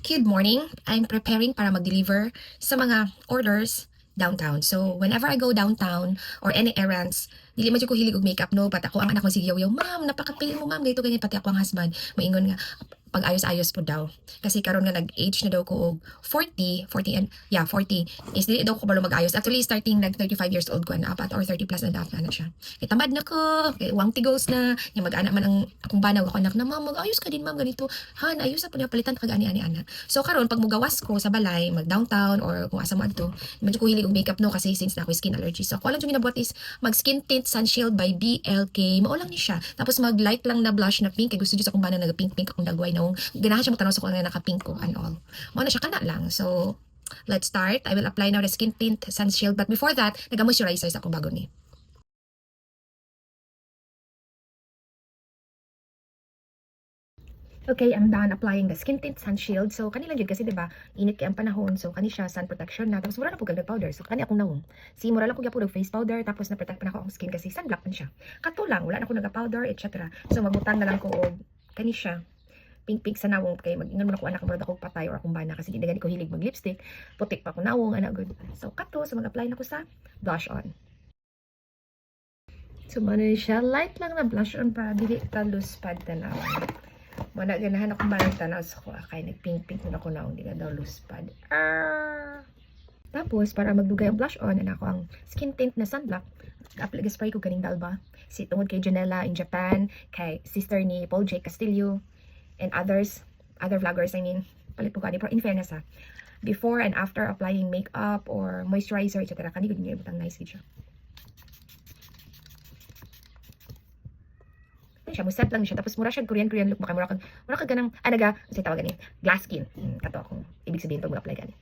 Good morning. I'm preparing para mag-deliver sa mga orders downtown. So, whenever I go downtown or any errands, dili man jud ko hilig og makeup no, but ako ang anak ko sige yaw, "Ma'am, napaka-pale mo, ma'am." Gayto ganyan pati ako ang husband. Moingon nga pag-ayos-ayos po daw. Kasi karon nga nag-age na daw ko og 40 and 40 is dili daw ko balo mag-ayos. Actually starting nag 35 years old ko na apat or 30 plus na dapat na siya. Kay tamad na ko, kay wang tigos na, nya mag-ana man ang akong banaw ako anak na, "Ma'am, mag-ayos ka din, ma'am, ganito." Han, ayos sa pud palitan kag ani ana. So karon pag mugawas ko sa balay, mag downtown or kung asa mo adto, medyo ko hilig og makeup no kasi since na ako skin allergy. So ako lang yung ginabuhat is mag skin tint sun shield by BLK. Mao lang ni siya. Tapos mag light lang na blush na pink kay gusto jud sa akong bana naga pink pink akong dagway no. Ganahan siya magtanaw sa ko nga naka pink ko and all. Mao na siya kana lang. So let's start. I will apply now the skin tint sun shield, but before that, naga-moisturizer sa ako bago ni. Okay, I'm done applying the skin tint sun shield. So, kanila yun kasi, diba, init kay ang panahon. So, kani siya sun protection na. Tapos, mura na po gagdag powder. So, kani akong naong. Si, mura lang ko gyapon og face powder. Tapos, na-protect pa na ako ang skin kasi sunblock man siya. Kato lang, wala na ako naga-powder, etc. So, magbutang na lang ko og kani siya. Pink-pink sa nawong kay mag-ingon mo na ko anak murag ako patay or akong bana kasi di na gani ko hilig mag-lipstick. Putik pa ko nawong, ana good. So, kato, so mag-apply na ko sa blush on. So, muna siya. Light lang na blush on para dili ta loose pad tanawan. Mana ganahan ako marang tanaw sa ko kay nagpink-pink na ako naong di na daw loose pad. Tapos para magdugay ang blush on ana ko ang skin tint na sunblock. Apply spray ko ganing dalba. Si tungod kay Janela in Japan, kay sister ni Paul J. Castillo and other vloggers I mean. Palit po gani pero in fairness ha. Before and after applying makeup or moisturizer etc. Kani gud niya butang nice gid siya. Siya mo set lang siya tapos mura siya Korean look baka mura kag ganang naga say tawag gani glass skin kato akong ibig sabihin pag mo apply gani